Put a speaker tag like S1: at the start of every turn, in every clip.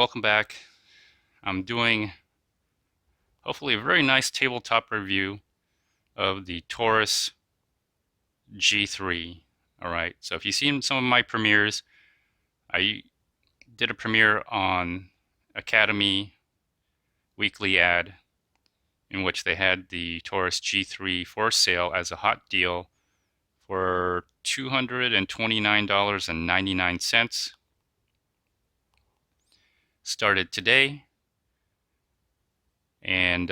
S1: welcome back. I'm doing hopefully a very nice tabletop review of the Taurus G3. Alright, so if you've seen some of my premieres, I did a premiere on Academy weekly ad in which they had the Taurus G3 for sale as a hot deal for $229.99. Started today and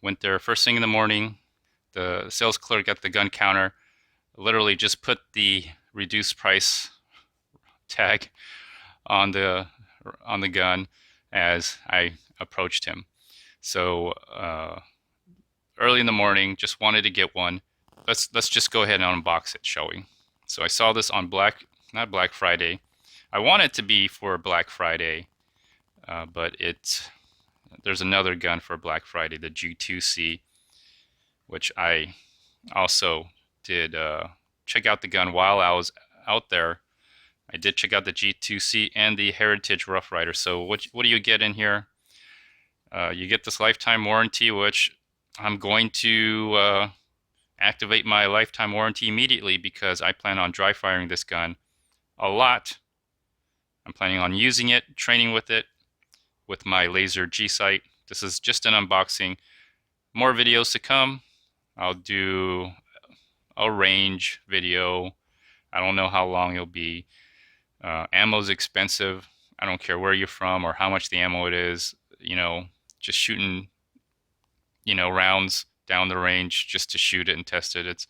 S1: went there first thing in the morning. The sales clerk at the gun counter literally just put the reduced price tag on the gun as I approached him. So early in the morning, just wanted to get one. Let's just go ahead and unbox it, shall we? So I saw this on not Black Friday. I want it to be for Black Friday, but there's another gun for Black Friday, the G2C, which I also did check out the gun while I was out there. I did check out the G2C and the Heritage Rough Rider. So what do you get in here? You get this lifetime warranty, which I'm going to activate my lifetime warranty immediately because I plan on dry firing this gun a lot. I'm planning on using it, training with it, with my laser G sight. This is just an unboxing. More videos to come. I'll do a range video. I don't know how long it'll be. Ammo's expensive. I don't care where you're from or how much the ammo it is. You know, just shooting, rounds down the range just to shoot it and test it.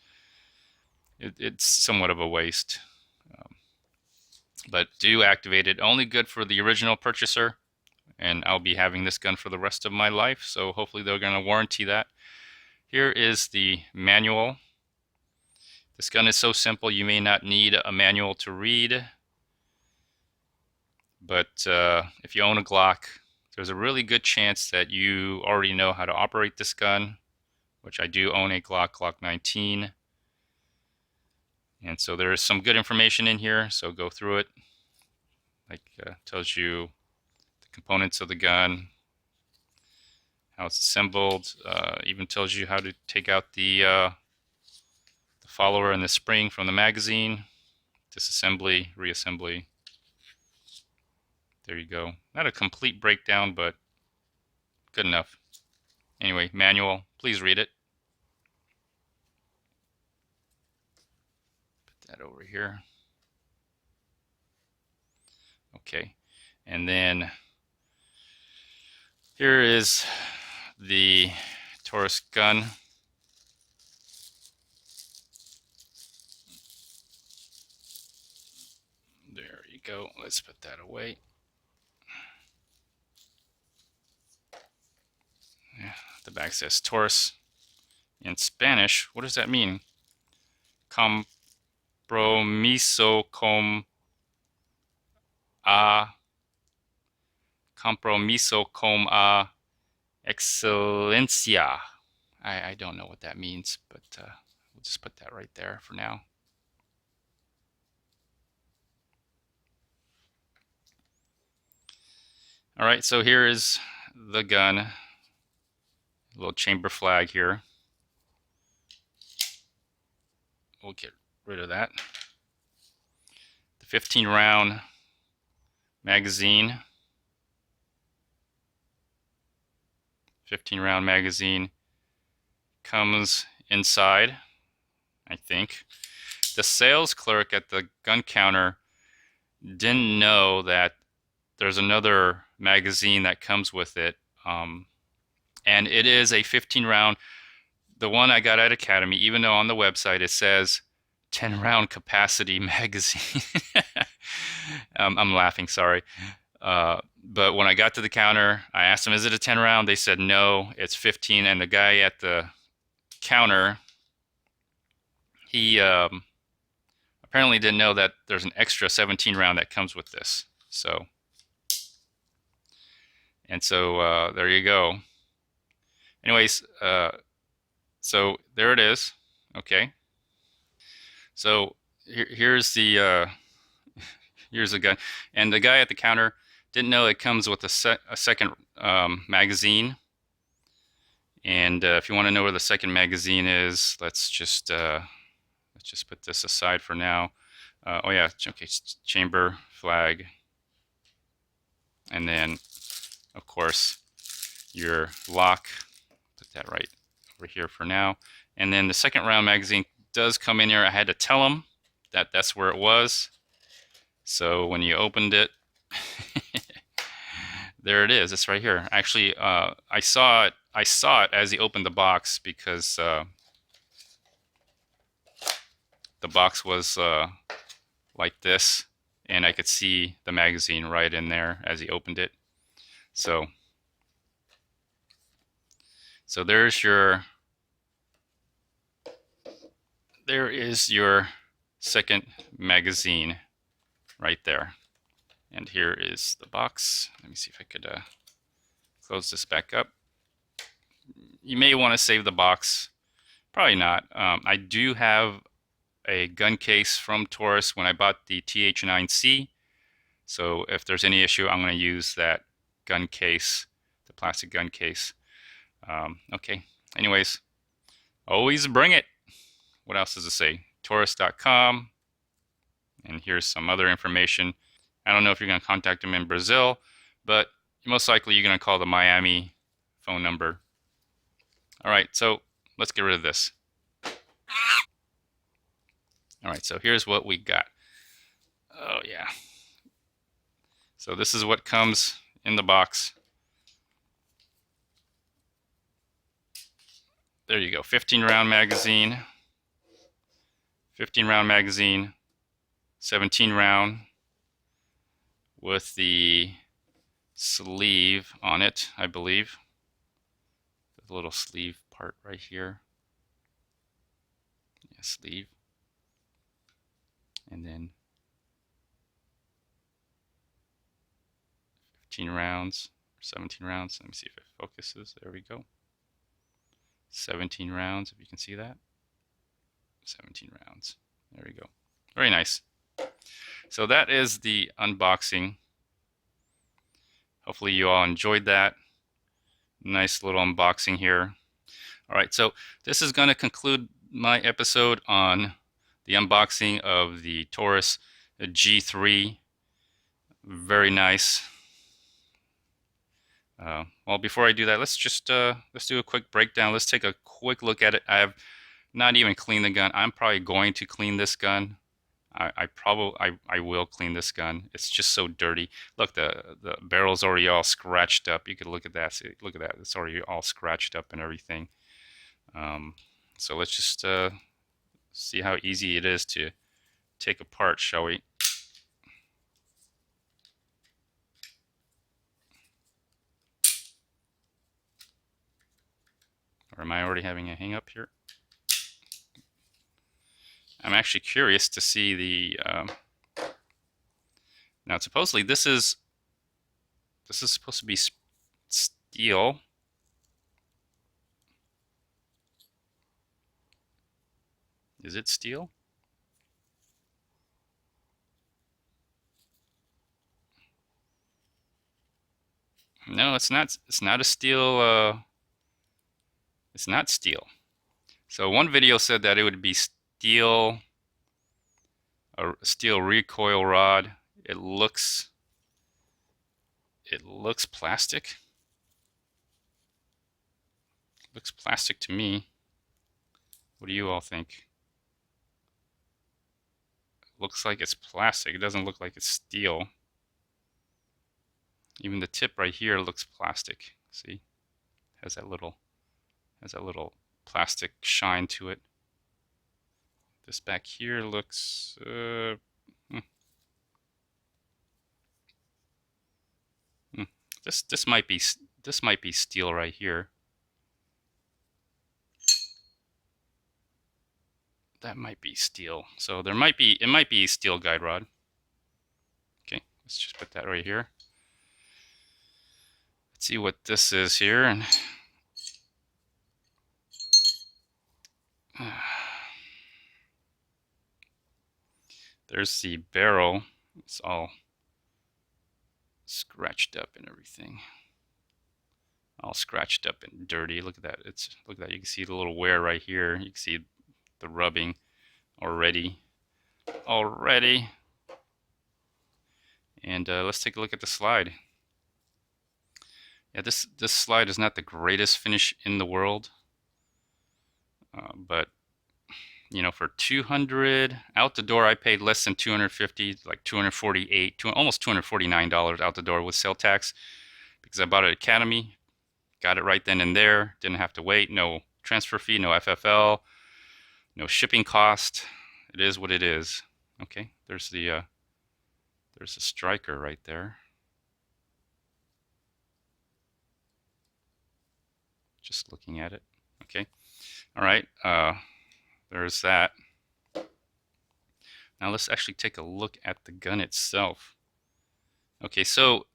S1: It's somewhat of a waste. But do activate it. Only good for the original purchaser. And I'll be having this gun for the rest of my life, so hopefully they're going to warranty that. Here is the manual. This gun is so simple you may not need a manual to read, but if you own a Glock, there's a really good chance that you already know how to operate this gun, which I do own a Glock 19. And so there is some good information in here, so go through it. Like tells you components of the gun, how it's assembled, even tells you how to take out the follower and the spring from the magazine, disassembly, reassembly. There you go. Not a complete breakdown, but good enough. Anyway, manual, please read it. Put that over here. Okay, and then here is the Taurus gun. There you go. Let's put that away. Yeah, the back says Taurus in Spanish. What does that mean? Compromiso con excelencia. I don't know what that means, but we'll just put that right there for now. All right, so here is the gun. A little chamber flag here. We'll get rid of that. The 15 round magazine. 15 round magazine comes inside, I think. The sales clerk at the gun counter didn't know that there's another magazine that comes with it, and it is a 15 round. The one I got at Academy, even though on the website it says 10 round capacity magazine. I'm laughing, sorry. But when I got to the counter, I asked them, is it a 10 round? They said, no, it's 15. And the guy at the counter, he apparently didn't know that there's an extra 17 round that comes with this. So there you go. Anyways, so there it is. Okay. So here's the gun, and the guy at the counter Didn't know it comes with a second magazine. And if you want to know where the second magazine is, let's just put this aside for now. Oh yeah, okay, chamber, flag, and then of course your lock. Put that right over here for now. And then the second round magazine does come in here. I had to tell them that that's where it was. So when you opened it, there it is. It's right here. Actually, I saw it. I saw it as he opened the box because the box was like this, and I could see the magazine right in there as he opened it. So there is your second magazine right there. And here is the box. Let me see if I could close this back up. You may want to save the box. Probably not. I do have a gun case from Taurus when I bought the TH9C. So if there's any issue, I'm going to use that gun case, the plastic gun case. Okay. Anyways, always bring it. What else does it say? Taurus.com. And here's some other information. I don't know if you're going to contact them in Brazil, but most likely you're going to call the Miami phone number. All right, so let's get rid of this. All right, so here's what we got. Oh, yeah. So this is what comes in the box. There you go, 15 round magazine, 15 round magazine, 17 round with the sleeve on it, I believe. The little sleeve part right here. Yeah, sleeve. And then 15 rounds, 17 rounds. Let me see if it focuses. There we go. 17 rounds, if you can see that. 17 rounds. There we go. Very nice. So that is the unboxing. Hopefully you all enjoyed that. Nice little unboxing here. All right, so this is going to conclude my episode on the unboxing of the Taurus G3. Very nice. Well, before I do that, let's do a quick breakdown. Let's take a quick look at it. I have not even cleaned the gun. I'm probably going to clean this gun. I will clean this gun. It's just so dirty. Look, the barrel's already all scratched up. You could look at that. See, look at that. It's already all scratched up and everything. So let's just see how easy it is to take apart, shall we? Or am I already having a hang up here? I'm actually curious to see the. Now, supposedly this is supposed to be steel. Is it steel? No, it's not. It's not a steel. It's not steel. So one video said that it would be steel, a steel recoil rod. It looks plastic. It looks plastic to me. What do you all think? It looks like it's plastic. It doesn't look like it's steel. Even the tip right here looks plastic. See? Has that little plastic shine to it. This back here looks this might be steel right here. That might be steel. So it might be a steel guide rod. Okay, let's just put that right here. Let's see what this is here. And there's the barrel. It's all scratched up and everything. All scratched up and dirty. Look at that. Look at that. You can see the little wear right here. You can see the rubbing already. And let's take a look at the slide. Yeah, this slide is not the greatest finish in the world, but you know, for 200 out the door, I paid less than 250, like 248, almost $249 out the door with sale tax, because I bought it at Academy, got it right then and there, didn't have to wait, no transfer fee, no FFL, no shipping cost. It is what it is. Okay, there's the striker right there. Just looking at it. Okay, all right. There's that. Now let's actually take a look at the gun itself. Okay, so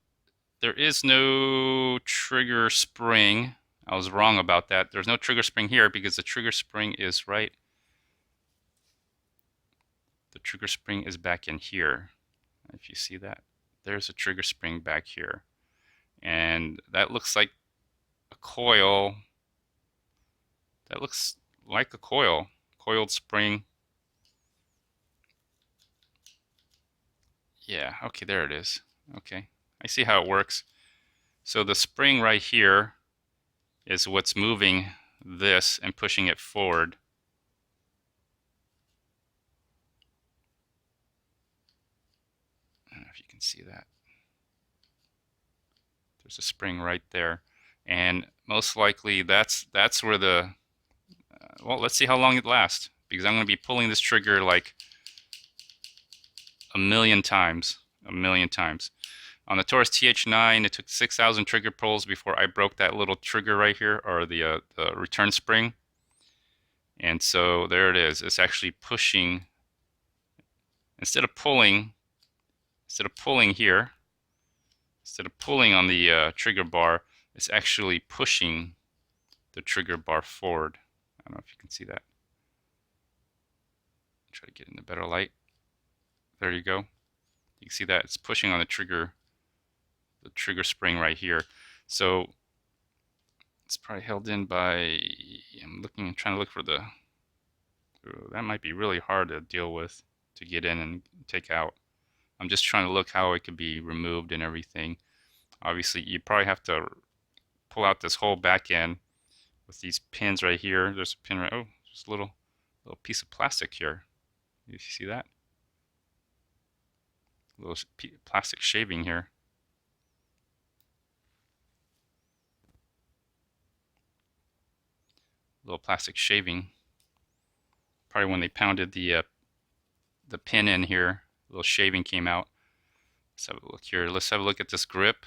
S1: there is no trigger spring. I was wrong about that. There's no trigger spring here because the trigger spring is right. The trigger spring is back in here. If you see that, there's a trigger spring back here. And that looks like a coil. That looks like a coil. Coiled spring. Yeah, okay, there it is. Okay, I see how it works. So the spring right here is what's moving this and pushing it forward. I don't know if you can see that. There's a spring right there. And most likely that's where the, well, let's see how long it lasts, because I'm going to be pulling this trigger like a million times. On the Taurus TH9, it took 6,000 trigger pulls before I broke that little trigger right here, or the return spring. And so there it is. It's actually pushing, instead of pulling here, instead of pulling on the trigger bar, it's actually pushing the trigger bar forward. I don't know if you can see that. Try to get in the better light. There you go. You can see that it's pushing on the trigger spring right here. So it's probably held in by, trying to look for the, that might be really hard to deal with, to get in and take out. I'm just trying to look how it could be removed and everything. Obviously, you probably have to pull out this whole back end with these pins right here. There's a pin right, oh, just a little piece of plastic here. You see that? A little plastic shaving here. Little plastic shaving. Probably when they pounded the pin in here, a little shaving came out. Let's have a look here. Let's have a look at this grip.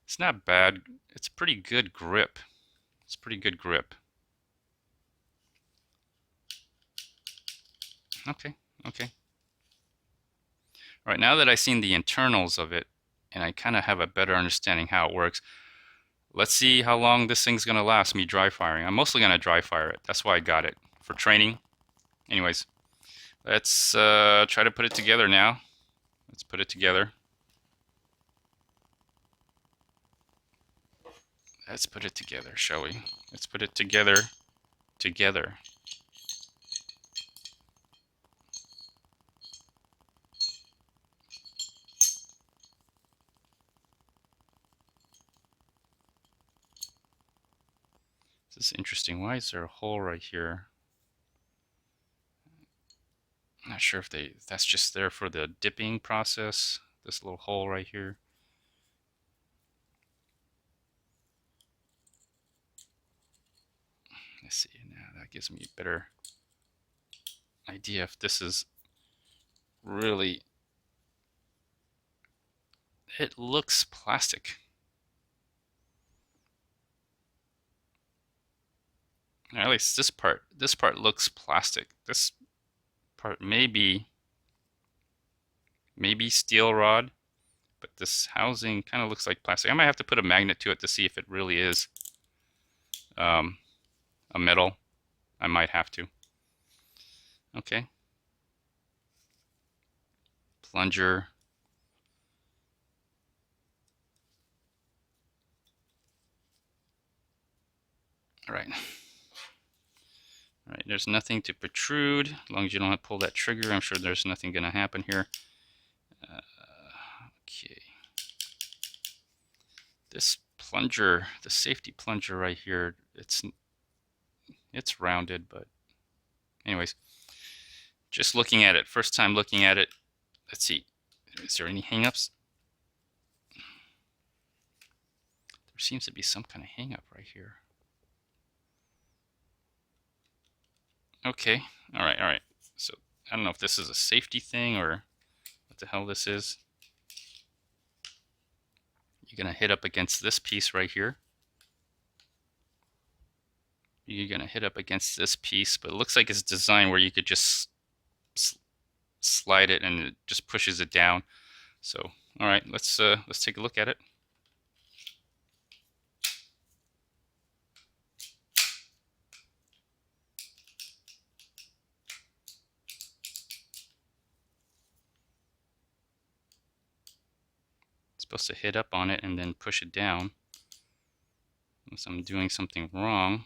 S1: It's not bad. It's pretty good grip. It's pretty good grip. Okay. All right, now that I've seen the internals of it, and I kind of have a better understanding how it works, let's see how long this thing's going to last me dry firing. I'm mostly going to dry fire it. That's why I got it, for training. Anyways, let's try to put it together now. Let's put it together. Let's put it together, shall we? Let's put it together. This is interesting. Why is there a hole right here? I'm not sure if that's just there for the dipping process. This little hole right here. Let's see. Now that gives me a better idea if this is really. It looks plastic. At least this part looks plastic. This part may be steel rod, but this housing kind of looks like plastic. I might have to put a magnet to it to see if it really is a metal. I might have to. Okay. plunger. All right. All right, there's nothing to protrude. As long as you don't have to pull that trigger, I'm sure there's nothing going to happen here. Okay. This plunger, the safety plunger right here, it's rounded, but anyways, just looking at it, first time looking at it, let's see, is there any hangups? There seems to be some kind of hangup right here. Okay, all right. So I don't know if this is a safety thing or what the hell this is. You're gonna hit up against this piece right here. You're gonna hit up against this piece, but it looks like it's designed where you could just slide it and it just pushes it down. So, all right, let's take a look at it. Supposed to hit up on it and then push it down, unless I'm doing something wrong.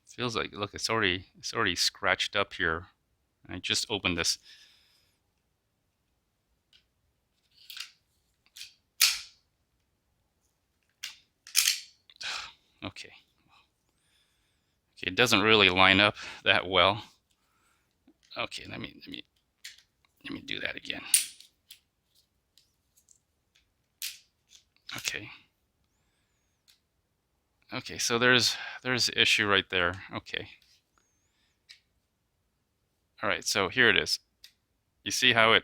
S1: Feels like, look, it's already scratched up here. I just opened this. Okay. Okay, it doesn't really line up that well. Okay, let me do that again. Okay. Okay, so there's the issue right there. Okay. All right, so here it is. You see how it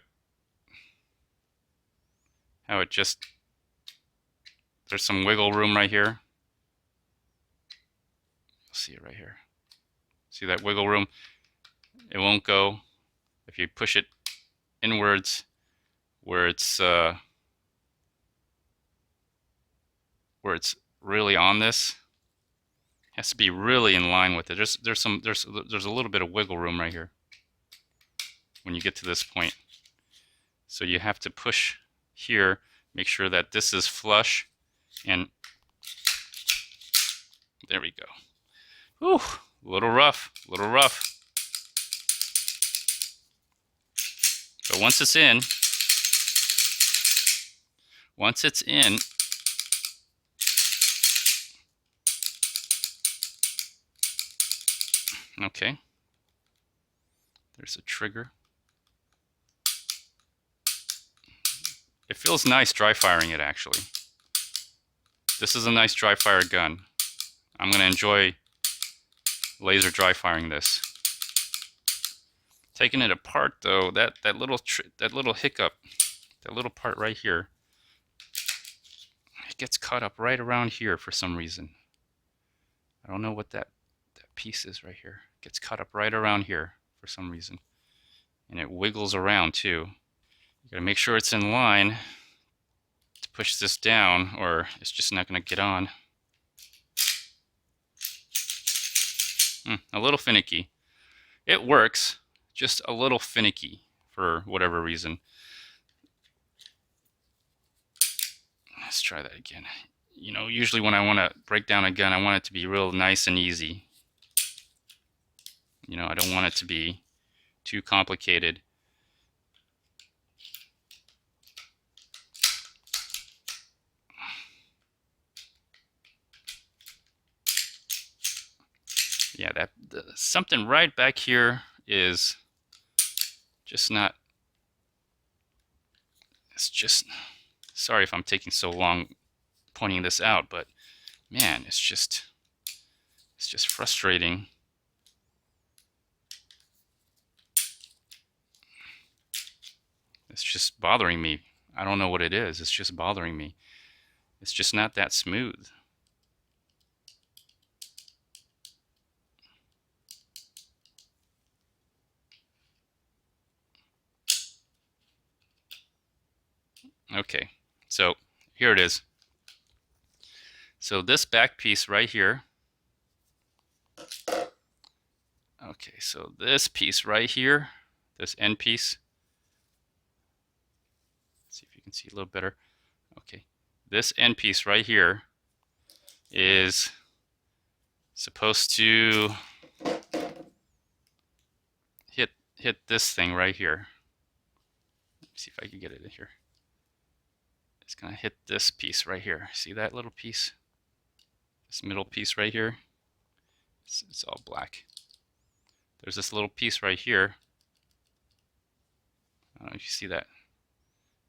S1: just, there's some wiggle room right here. You'll see it right here. See that wiggle room? It won't go if you push it inwards where it's really on this. It has to be really in line with it. There's a little bit of wiggle room right here when you get to this point. So you have to push here, make sure that this is flush, and there we go. Whew, a little rough, But once it's in, okay, there's a trigger. It feels nice dry firing it, actually. This is a nice dry fire gun. I'm going to enjoy laser dry firing this. Taking it apart though, that little hiccup, that little part right here, it gets caught up right around here for some reason. I don't know what that piece is right here. It gets caught up right around here for some reason. And it wiggles around too. You gotta make sure it's in line to push this down, or it's just not gonna get on. A little finicky. It works, just a little finicky for whatever reason. Let's try that again. You know, usually when I want to break down a gun, I want it to be real nice and easy. You know, I don't want it to be too complicated. Yeah, something right back here is just not, it's just, sorry if I'm taking so long pointing this out, but man, it's just frustrating. It's just bothering me. I don't know what it is. It's just bothering me. It's just not that smooth. Okay, so here it is. So this back piece right here. Okay, so this piece right here, this end piece. Let's see if you can see a little better. Okay, this end piece right here is supposed to hit this thing right here. Let me see if I can get it in here. It's gonna hit this piece right here. See that little piece? This middle piece right here. It's all black. There's this little piece right here. I don't know if you see that.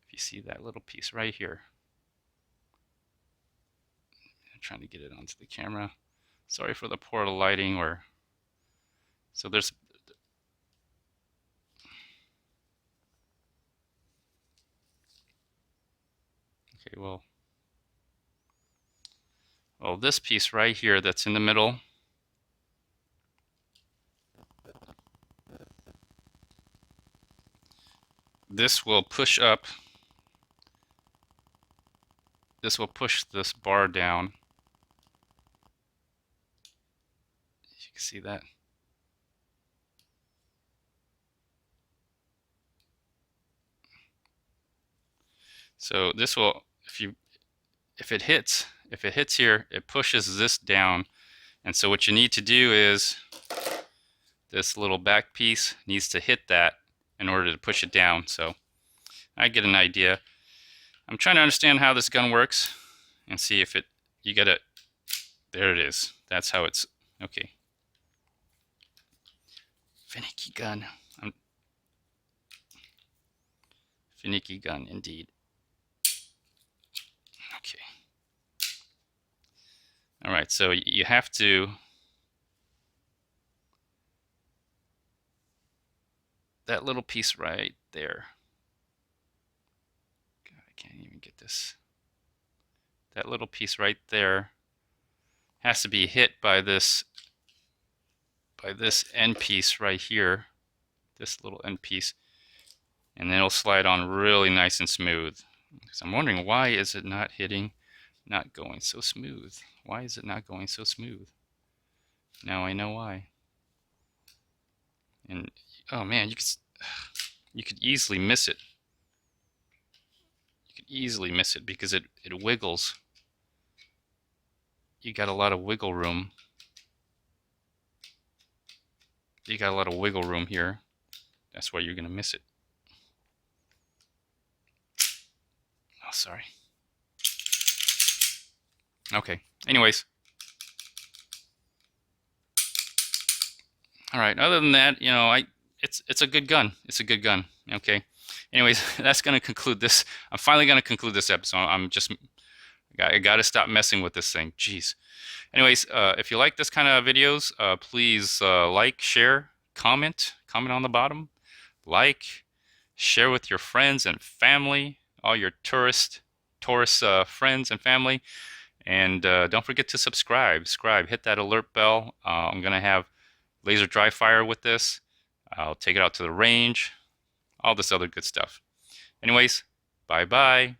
S1: If you see that little piece right here. I'm trying to get it onto the camera. Sorry for the poor lighting. So there's. Okay, well, this piece right here that's in the middle. This will push up. This will push this bar down. You can see that. So this will, if it hits here, it pushes this down. And so what you need to do is this little back piece needs to hit that in order to push it down. So I get an idea. I'm trying to understand how this gun works and see if you gotta, there it is. That's how it's, okay. Finicky gun. Finicky gun indeed. Okay. All right, so you have to, that little piece right there. God, I can't even get this. That little piece right there has to be hit by this end piece right here, this little end piece, and then it'll slide on really nice and smooth. Because I'm wondering, why is it not going so smooth? Why is it not going so smooth? Now I know why. And oh man, you could easily miss it. You could easily miss it because it wiggles. You got a lot of wiggle room. You got a lot of wiggle room here. That's why you're gonna miss it. Oh, sorry. Okay. Anyways. All right. Other than that, it's a good gun. It's a good gun. Okay. Anyways, that's gonna conclude this. I'm finally gonna conclude this episode. I gotta stop messing with this thing. Jeez. Anyways, if you like this kind of videos, please like, share, comment on the bottom, like, share with your friends and family, all your Taurus friends and family, and don't forget to subscribe. Hit that alert bell. I'm gonna have laser dry fire with this. I'll take it out to the range, all this other good stuff. Anyways, bye bye.